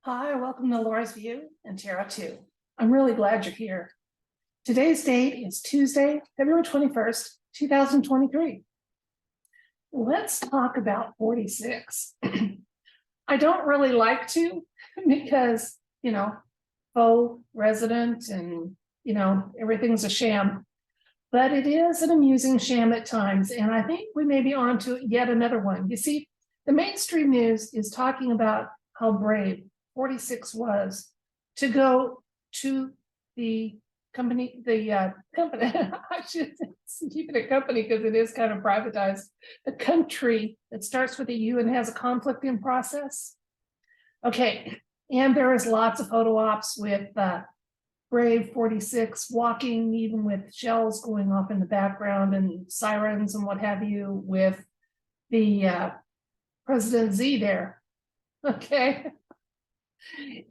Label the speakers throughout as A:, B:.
A: Hi, welcome to Laura's View and Tarot 2. I'm really glad you're here. Today's date is Tuesday, February 21st, 2023. Let's talk about 46. I don't really like to because, faux resident and, everything's a sham. But it is an amusing sham at times, and I think we may be on to yet another one. You see, the mainstream news is talking about how brave 46 was to go to the company, company, I should keep it a company because it is kind of privatized, the country that starts with a U and has a conflict in process. Okay, and there is lots of photo ops with brave 46 walking, even with shells going off in the background and sirens and what have you, with the President Z there. Okay.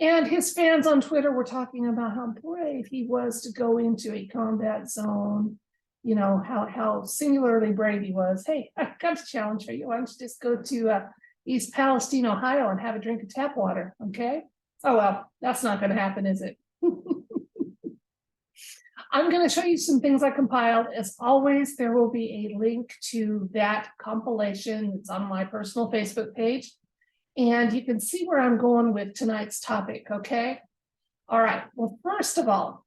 A: And his fans on Twitter were talking about how brave he was to go into a combat zone, how singularly brave he was. Hey, I've got a challenge for you. Why don't you just go to East Palestine, Ohio and have a drink of tap water, okay? Oh, well, that's not going to happen, is it? I'm going to show you some things I compiled. As always, there will be a link to that compilation. It's on my personal Facebook page. And you can see where I'm going with tonight's topic, okay? All right, well, first of all,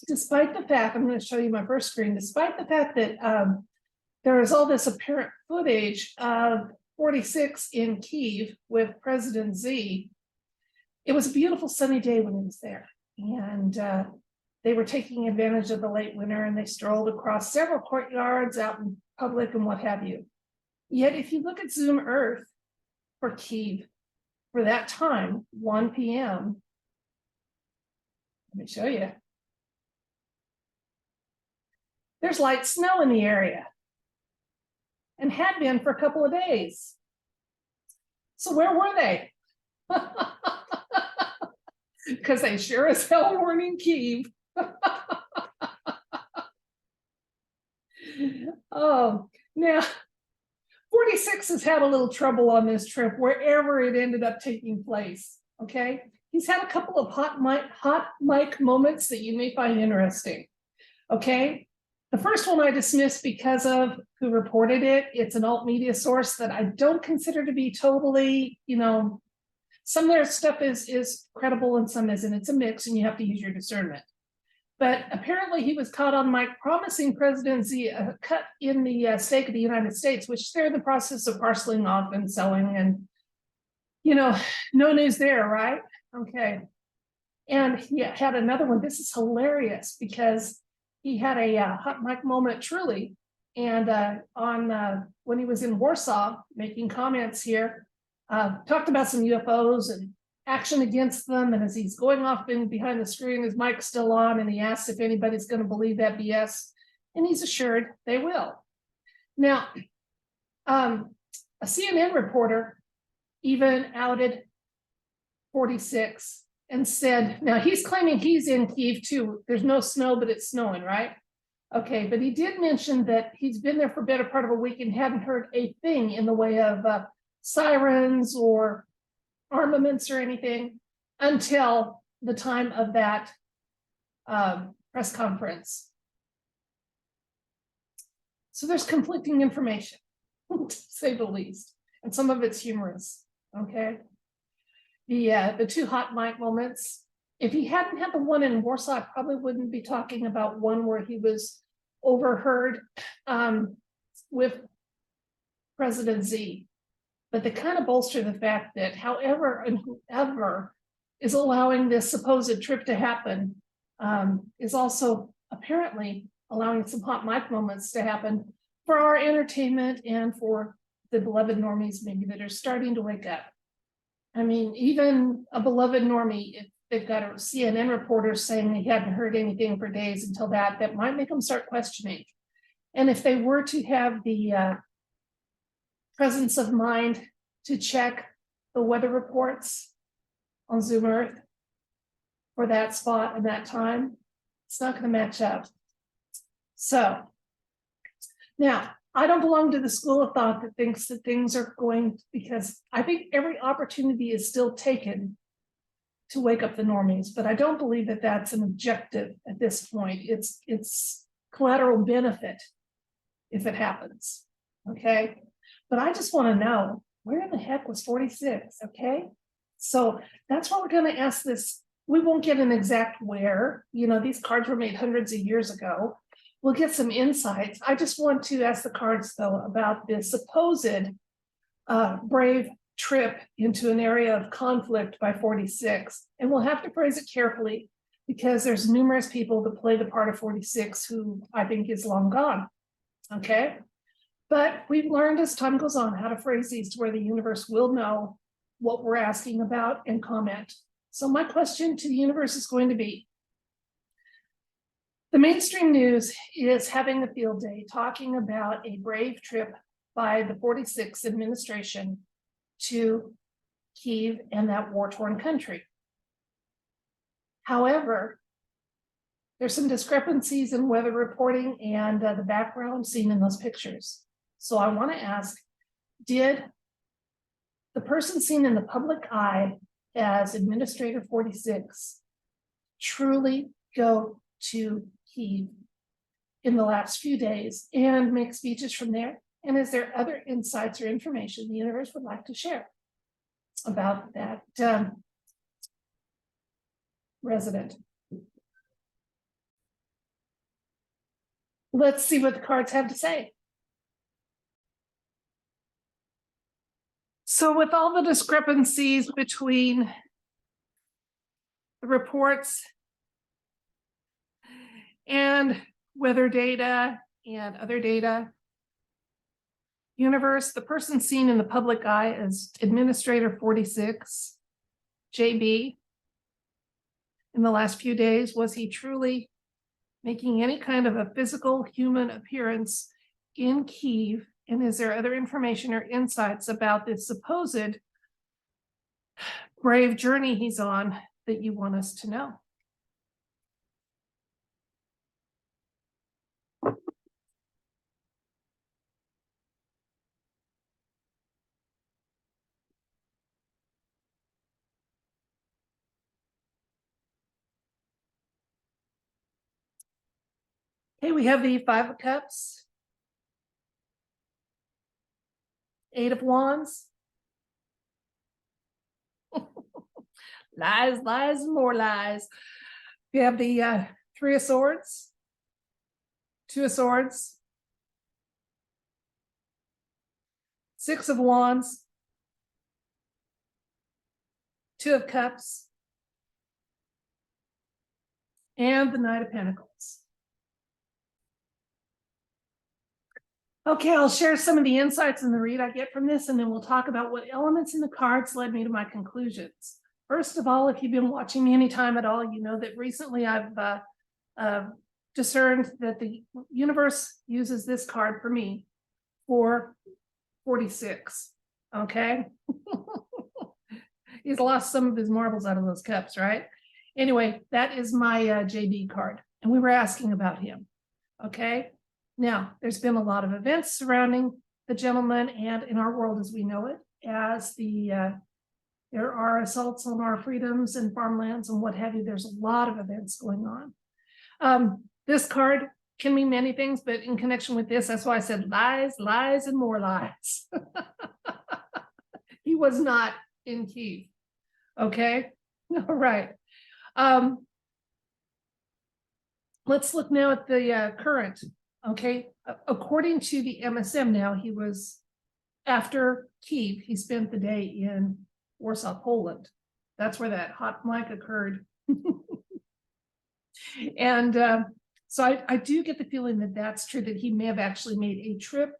A: despite the fact, I'm going to show you my first screen, despite the fact that there is all this apparent footage of 46 in Kyiv with President Z, it was a beautiful sunny day when he was there. And they were taking advantage of the late winter and they strolled across several courtyards out in public and what have you. Yet if you look at Zoom Earth, for Kyiv for that time, 1 p.m. Let me show you. There's light snow in the area and had been for a couple of days. So where were they? Because they sure as hell weren't in Kyiv. Oh, now 46 has had a little trouble on this trip, wherever it ended up taking place, okay? He's had a couple of hot mic moments that you may find interesting, okay? The first one I dismissed because of who reported it. It's an alt media source that I don't consider to be totally, some of their stuff is credible and some isn't. It's a mix and you have to use your discernment. But apparently he was caught on mic promising President Z a cut in the stake of the United States, which they're in the process of parceling off and selling. And, no news there, right? Okay. And he had another one. This is hilarious because he had a hot mic moment, truly. And when he was in Warsaw, making comments here, talked about some UFOs and action against them, and as he's going off behind the screen, his mic's still on, and he asks if anybody's going to believe that BS, and he's assured they will. Now, a CNN reporter even outed 46 and said, now he's claiming he's in Kyiv too. There's no snow, but it's snowing, right? Okay, but he did mention that he's been there for a better part of a week and hadn't heard a thing in the way of sirens or armaments or anything until the time of that press conference. So there's conflicting information, to say the least, and some of it's humorous, okay? The two hot mic moments, if he hadn't had the one in Warsaw, I probably wouldn't be talking about one where he was overheard with President Z. But they kind of bolster the fact that however and whoever is allowing this supposed trip to happen is also apparently allowing some hot mic moments to happen for our entertainment and for the beloved normies maybe that are starting to wake up. I mean, even a beloved normie, if they've got a CNN reporter saying they hadn't heard anything for days until that might make them start questioning. And if they were to have the presence of mind to check the weather reports on Zoom Earth for that spot and that time, it's not going to match up. So now I don't belong to the school of thought that thinks that things are going, because I think every opportunity is still taken to wake up the normies, but I don't believe that that's an objective at this point. It's collateral benefit if it happens, okay? But I just want to know, where in the heck was 46, okay? So that's why we're going to ask this. We won't get an exact where, you know, these cards were made hundreds of years ago. We'll get some insights. I just want to ask the cards, though, about this supposed brave trip into an area of conflict by 46. And we'll have to phrase it carefully because there's numerous people that play the part of 46 who I think is long gone, okay? But we've learned as time goes on how to phrase these to where the universe will know what we're asking about and comment. So my question to the universe is going to be, the mainstream news is having a field day talking about a brave trip by the 46th administration to Kyiv and that war-torn country. However, there's some discrepancies in weather reporting and the background seen in those pictures. So I want to ask, did the person seen in the public eye as Administrator 46 truly go to Kyiv in the last few days and make speeches from there? And is there other insights or information the universe would like to share about that resident? Let's see what the cards have to say. So with all the discrepancies between the reports and weather data and other data, universe, the person seen in the public eye as Administrator 46, JB, in the last few days, was he truly making any kind of a physical human appearance in Kyiv? And is there other information or insights about this supposed brave journey he's on that you want us to know? Okay, we have the 5 of Cups, 8 of Wands. Lies, lies, and more lies. We have the 3 of Swords, 2 of Swords, 6 of Wands, 2 of Cups, and the Knight of Pentacles. Okay, I'll share some of the insights in the read I get from this, and then we'll talk about what elements in the cards led me to my conclusions. First of all, if you've been watching me any time at all, you know that recently I've discerned that the universe uses this card for me for 46, okay? He's lost some of his marbles out of those cups, right? Anyway, that is my JB card, and we were asking about him, okay? Now, there's been a lot of events surrounding the gentleman and in our world as we know it, as there are assaults on our freedoms and farmlands and what have you. There's a lot of events going on. This card can mean many things, but in connection with this, that's why I said lies, lies, and more lies. He was not in Kyiv, okay? All right. Let's look now at the current. Okay, according to the MSM now, he was, after Kyiv, he spent the day in Warsaw, Poland. That's where that hot mic occurred. And so I do get the feeling that that's true, that he may have actually made a trip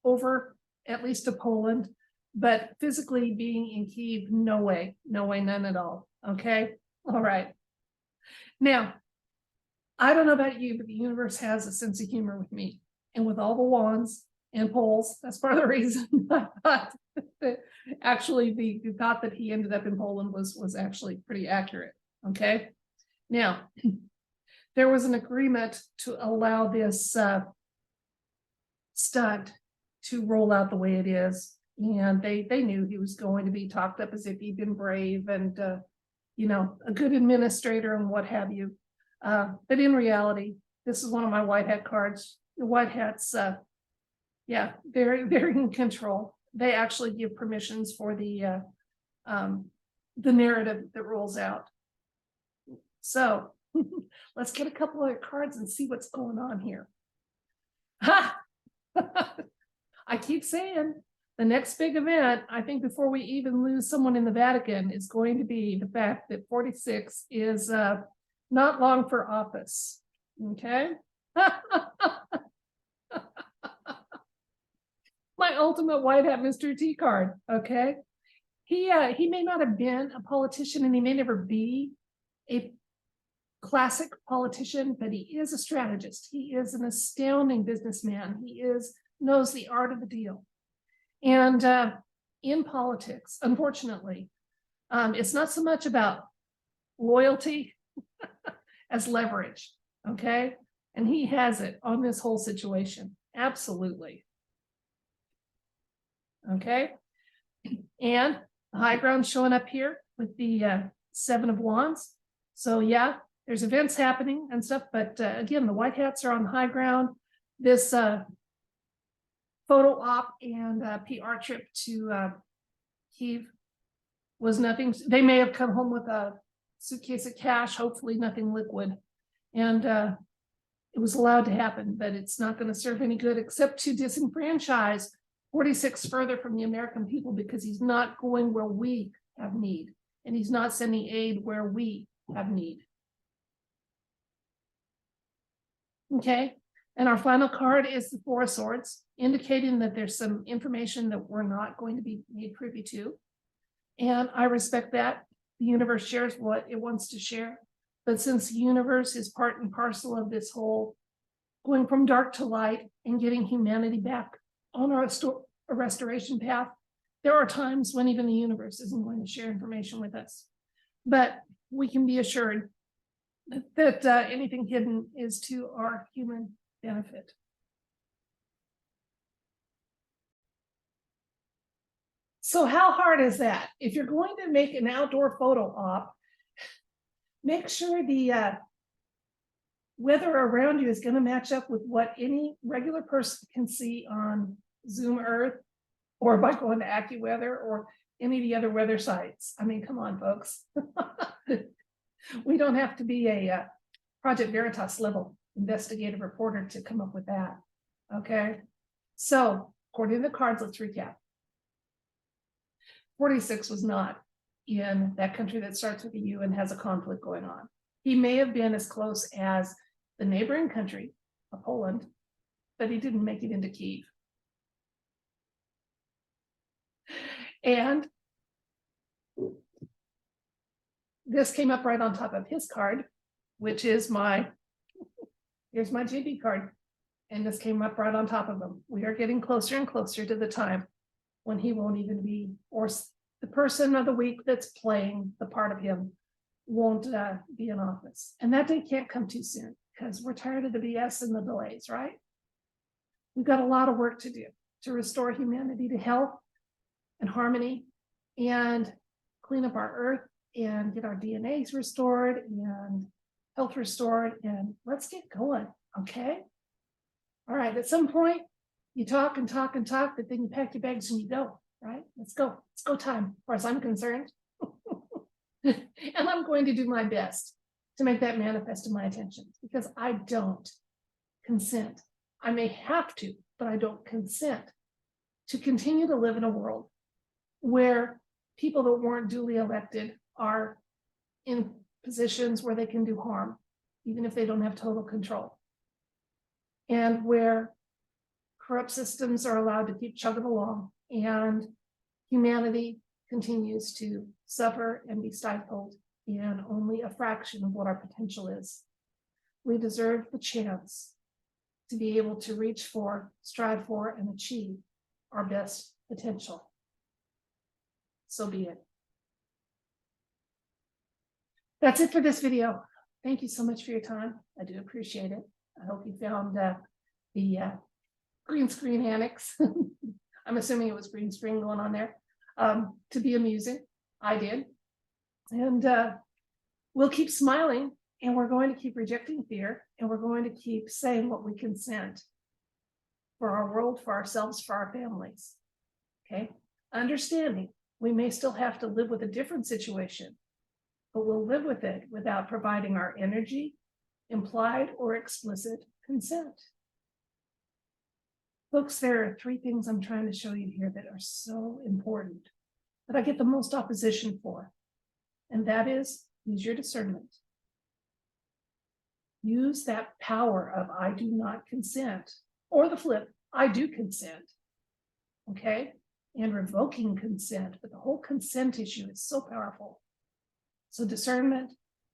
A: over, at least to Poland, but physically being in Kyiv, no way, none at all. Okay, all right. Now, I don't know about you, but the universe has a sense of humor with me. And with all the wands and poles, that's part of the reason I thought that actually the thought that he ended up in Poland was actually pretty accurate, okay? Now, there was an agreement to allow this stunt to roll out the way it is. And they knew he was going to be talked up as if he'd been brave and you know, a good administrator and what have you. But in reality, this is one of my white hat cards. The white hats, yeah, they're in control. They actually give permissions for the narrative that rolls out. So let's get a couple other cards and see what's going on here. Ha! I keep saying the next big event, I think before we even lose someone in the Vatican, is going to be the fact that 46 is not long for office. Okay. My ultimate white hat Mr. T card. Okay. He may not have been a politician and he may never be a classic politician, but he is a strategist. He is an astounding businessman. He knows the art of the deal. And in politics, unfortunately, it's not so much about loyalty as leverage, okay? And he has it on this whole situation, absolutely. Okay, and the high ground showing up here with the 7 of Wands. So yeah, there's events happening and stuff, but again, the white hats are on high ground. This photo op and PR trip to Kyiv was nothing. They may have come home with a suitcase of cash, hopefully nothing liquid. And it was allowed to happen, but it's not going to serve any good except to disenfranchise 46 further from the American people, because he's not going where we have need, and he's not sending aid where we have need. Okay, and our final card is the 4 of Swords, indicating that there's some information that we're not going to be made privy to. And I respect that. The universe shares what it wants to share. But since the universe is part and parcel of this whole going from dark to light and getting humanity back on a restoration path, there are times when even the universe isn't going to share information with us. But we can be assured that anything hidden is to our human benefit. So how hard is that? If you're going to make an outdoor photo op, make sure the weather around you is going to match up with what any regular person can see on Zoom Earth, or by going to AccuWeather or any of the other weather sites. I mean, come on, folks. We don't have to be a Project Veritas level investigative reporter to come up with that. Okay. So according to the cards, let's recap. 46 was not in that country that starts with a U and has a conflict going on. He may have been as close as the neighboring country of Poland, but he didn't make it into Kyiv. And this came up right on top of his card, which is here's my JB card. And this came up right on top of him. We are getting closer and closer to the time when he won't even be, or the person of the week that's playing the part of him won't be in office. And that day can't come too soon, because we're tired of the BS and the delays, right? We've got a lot of work to do to restore humanity to health and harmony, and clean up our earth and get our DNAs restored and health restored, and let's get going, okay? All right, at some point, you talk and talk and talk, but then you pack your bags and you go, right? Let's go. It's go time, as far as I'm concerned. And I'm going to do my best to make that manifest in my attention, because I don't consent. I may have to, but I don't consent to continue to live in a world where people that weren't duly elected are in positions where they can do harm, even if they don't have total control. And where corrupt systems are allowed to keep chugging along, and humanity continues to suffer and be stifled in only a fraction of what our potential is. We deserve the chance to be able to reach for, strive for, and achieve our best potential. So be it. That's it for this video. Thank you so much for your time. I do appreciate it. I hope you found the green screen annex. I'm assuming it was green screen going on there, to be amusing. I did. And we'll keep smiling, and we're going to keep rejecting fear, and we're going to keep saying what we consent for our world, for ourselves, for our families. Okay, understanding we may still have to live with a different situation, but we'll live with it without providing our energy, implied or explicit consent. Folks, there are 3 things I'm trying to show you here that are so important, that I get the most opposition for. And that is, use your discernment. Use that power of I do not consent, or the flip, I do consent. Okay? And revoking consent, but the whole consent issue is so powerful. So discernment,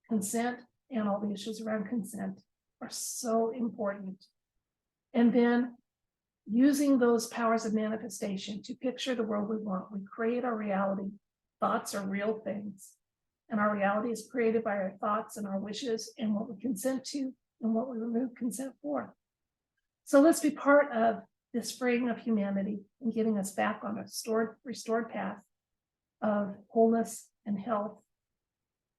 A: consent, and all the issues around consent are so important. And then using those powers of manifestation to picture the world we want. We create our reality. Thoughts are real things. And our reality is created by our thoughts and our wishes and what we consent to and what we remove consent for. So let's be part of this freeing of humanity and getting us back on a restored path of wholeness and health,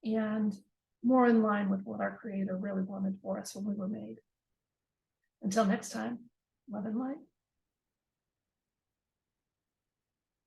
A: and more in line with what our Creator really wanted for us when we were made. Until next time, love and light.